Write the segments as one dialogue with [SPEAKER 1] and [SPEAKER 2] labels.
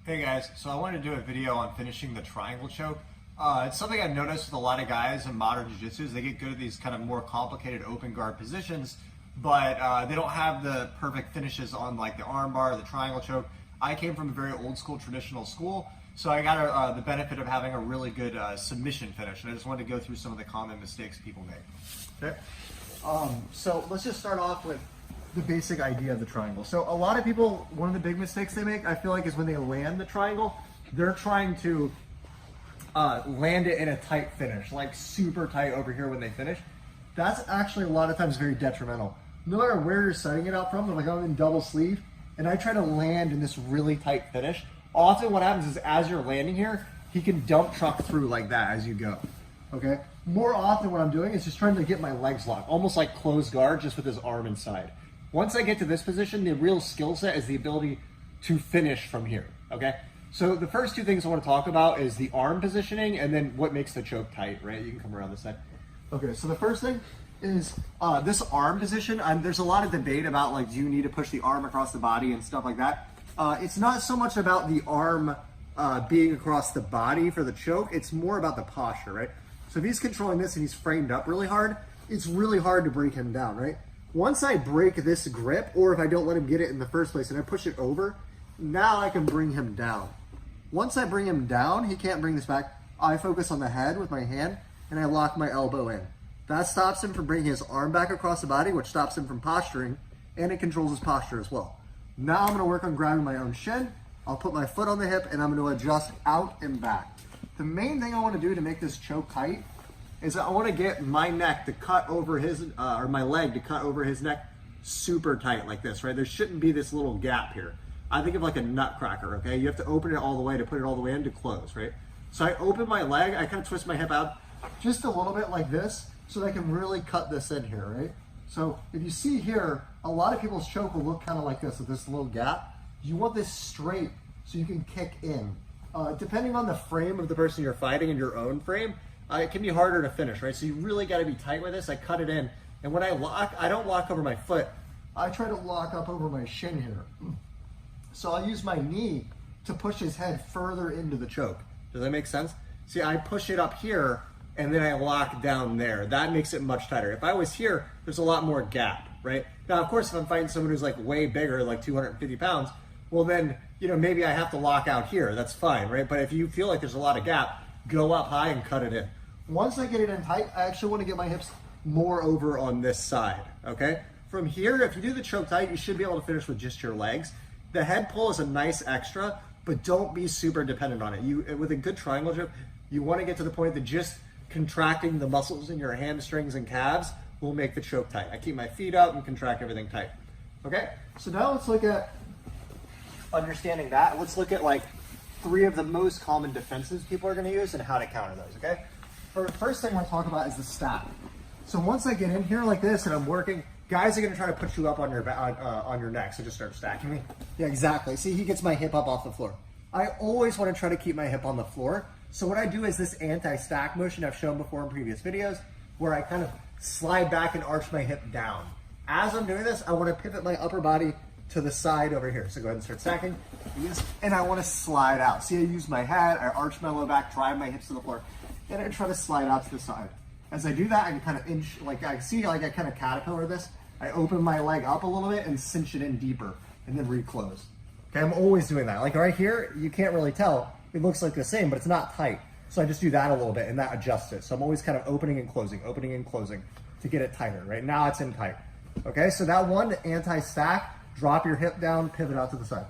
[SPEAKER 1] Hey guys, so I wanted to do a video on finishing the triangle choke. It's something I've noticed with a lot of guys in modern jiu-jitsu. They get good at these kind of more complicated open guard positions, but they don't have the perfect finishes on like the arm bar, the triangle choke. I came from a very old school traditional school, so I got the benefit of having a really good submission finish, and I just wanted to go through some of the common mistakes people make. Okay, so let's just start off with the basic idea of the triangle. So a lot of people, one of the big mistakes they make, I feel like, is when they land the triangle, they're trying to land it in a tight finish, like super tight over here when they finish. That's actually a lot of times very detrimental. No matter where you're setting it out from, like I'm in double sleeve, and I try to land in this really tight finish, often what happens is as you're landing here, he can dump truck through like that as you go, okay? More often what I'm doing is just trying to get my legs locked, almost like closed guard, just with his arm inside. Once I get to this position, the real skill set is the ability to finish from here, okay? So the first two things I want to talk about is the arm positioning and then what makes the choke tight, right? You can come around this side. Okay, so the first thing is this arm position. There's a lot of debate about like, do you need to push the arm across the body and stuff like that? It's not so much about the arm being across the body for the choke, it's more about the posture, right? So if he's controlling this and he's framed up really hard, it's really hard to break him down, right? Once I break this grip, or if I don't let him get it in the first place and I push it over, now I can bring him down. Once I bring him down, he can't bring this back. I focus on the head with my hand and I lock my elbow in. That stops him from bringing his arm back across the body, which stops him from posturing, and it controls his posture as well. Now I'm gonna work on grabbing my own shin. I'll put my foot on the hip and I'm gonna adjust out and back. The main thing I wanna do to make this choke tight is I want to get my neck to cut over his, or my leg to cut over his neck super tight like this, right? There shouldn't be this little gap here. I think of like a nutcracker, okay? You have to open it all the way to put it all the way in to close, right? So I open my leg, I kind of twist my hip out just a little bit like this so that I can really cut this in here, right? So if you see here, a lot of people's choke will look kind of like this, with this little gap. You want this straight so you can kick in. Depending on the frame of the person you're fighting and your own frame, it can be harder to finish, right? So you really got to be tight with this. I cut it in, and when I lock, I don't lock over my foot. I try to lock up over my shin here. So I'll use my knee to push his head further into the choke. Does that make sense? See, I push it up here, and then I lock down there. That makes it much tighter. If I was here, there's a lot more gap, right? Now, of course, if I'm fighting someone who's like way bigger, like 250 pounds, well then, you know, maybe I have to lock out here. That's fine, right? But if you feel like there's a lot of gap, go up high and cut it in. Once I get it in tight, I actually want to get my hips more over on this side, okay? From here, if you do the choke tight, you should be able to finish with just your legs. The head pull is a nice extra, but don't be super dependent on it. With a good triangle choke, you want to get to the point that just contracting the muscles in your hamstrings and calves will make the choke tight. I keep my feet up and contract everything tight, okay? So now let's look at understanding that. Let's look at like 3 of the most common defenses people are going to use and how to counter those, okay? First thing I want to talk about is the stack. So once I get in here like this and I'm working, guys are going to try to put you up on your neck, so just start stacking me. Yeah, exactly. See, he gets my hip up off the floor. I always want to try to keep my hip on the floor. So what I do is this anti-stack motion I've shown before in previous videos, where I kind of slide back and arch my hip down. As I'm doing this, I want to pivot my upper body to the side over here. So go ahead and start stacking. And I want to slide out. See, I use my head, I arch my low back, drive my hips to the floor, and I try to slide out to the side. As I do that, I can kind of inch, like I see, like I kind of caterpillar this. I open my leg up a little bit and cinch it in deeper, and then reclose. Okay, I'm always doing that. Like right here, you can't really tell. It looks like the same, but it's not tight. So I just do that a little bit, and that adjusts it. So I'm always kind of opening and closing to get it tighter. Right now, it's in tight. Okay, so that one, anti-stack, drop your hip down, pivot out to the side.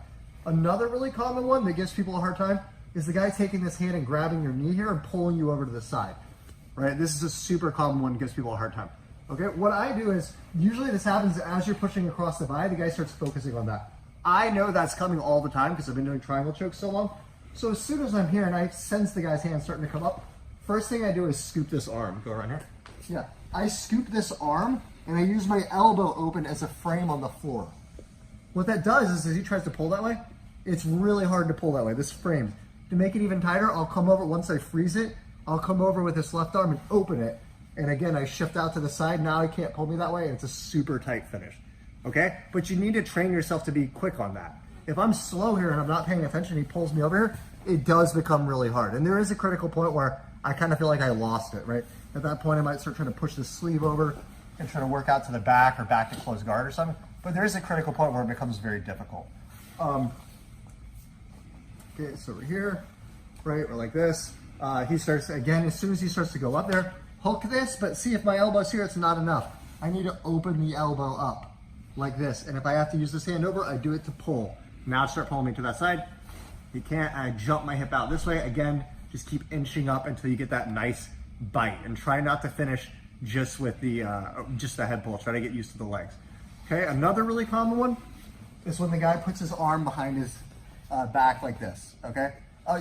[SPEAKER 1] Another really common one that gives people a hard time is the guy taking this hand and grabbing your knee here and pulling you over to the side, right? This is a super common one that gives people a hard time. Okay, what I do is, usually this happens as you're pushing across the body, the guy starts focusing on that. I know that's coming all the time because I've been doing triangle chokes so long. So as soon as I'm here and I sense the guy's hand starting to come up, first thing I do is scoop this arm. Go around here. Yeah, I scoop this arm and I use my elbow open as a frame on the floor. What that does is as he tries to pull that way, it's really hard to pull that way, this frame. To make it even tighter, I'll come over, once I freeze it, I'll come over with this left arm and open it. And again, I shift out to the side. Now he can't pull me that way, and it's a super tight finish, okay? But you need to train yourself to be quick on that.
[SPEAKER 2] if I'm slow here and I'm not paying attention, he pulls me over here, it does become really hard. And there is a critical point where I kind of feel like I lost it, right? At that point, I might start trying to push the sleeve over and try to work out to the back or back to close guard or something. But there is a critical point where it becomes very difficult. Okay, so we're here, right? We're like this. He starts, again, as soon as he starts to go up there, hook this, but see if my elbow's here, it's not enough. I need to open the elbow up like this. And if I have to use this hand over, I do it to pull. Now start pulling me to that side. You can't, I jump my hip out this way. Again, just keep inching up until you get that nice bite, and try not to finish just with the head pull. Try to get used to the legs. Okay, another really common one is when the guy puts his arm behind his back like this, okay?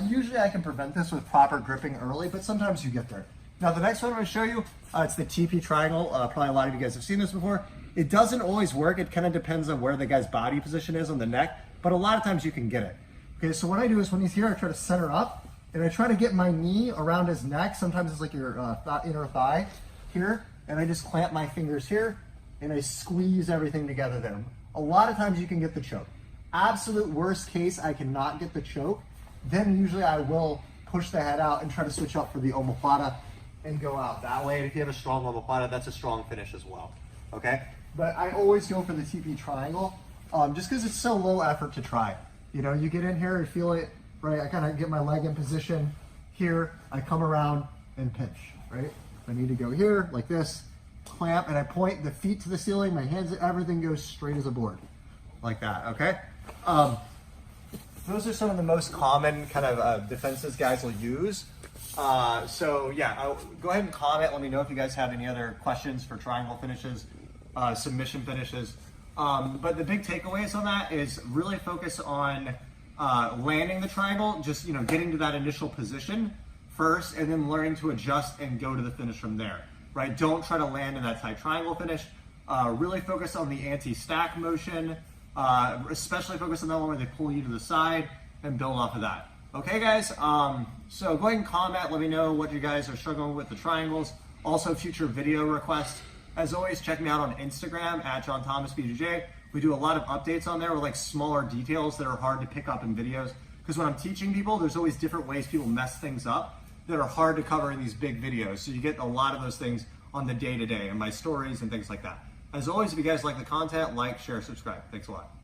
[SPEAKER 2] Usually I can prevent this with proper gripping early, but sometimes you get there. Now the next one I'm gonna show you, it's the TP triangle. Probably a lot of you guys have seen this before. It doesn't always work. It kind of depends on where the guy's body position is on the neck, but a lot of times you can get it. Okay, so what I do is when he's here, I try to center up, and I try to get my knee around his neck. Sometimes it's like your inner thigh here, and I just clamp my fingers here, and I squeeze everything together there. A lot of times you can get the choke. Absolute worst case, I cannot get the choke. Then usually I will push the head out and try to switch up for the omoplata and go out that way. And if you have a strong omoplata, that's a strong finish as well, okay? But I always go for the TP triangle just because it's so low effort to try. You know, you get in here, you feel it, right? I kind of get my leg in position here. I come around and pinch, right? I need to go here like this, clamp, and I point the feet to the ceiling, my hands, everything goes straight as a board, like that, okay? Those are some of the most common kind of defenses guys will use. So yeah, go ahead and comment. Let me know if you guys have any other questions for triangle finishes, submission finishes. But the big takeaways on that is really focus on landing the triangle, just getting to that initial position first, and then learning to adjust and go to the finish from there, right? Don't try to land in that tight triangle finish. Really focus on the anti-stack motion, especially focus on that one where they pull you to the side and build off of that. Okay, guys, so go ahead and comment. Let me know what you guys are struggling with the triangles. Also, future video requests. As always, check me out on Instagram at JohnThomasBJJ. We do a lot of updates on there with like smaller details that are hard to pick up in videos. Because when I'm teaching people, there's always different ways people mess things up that are hard to cover in these big videos. So you get a lot of those things on the day-to-day and my stories and things like that. As always, if you guys like the content, like, share, subscribe. Thanks a lot.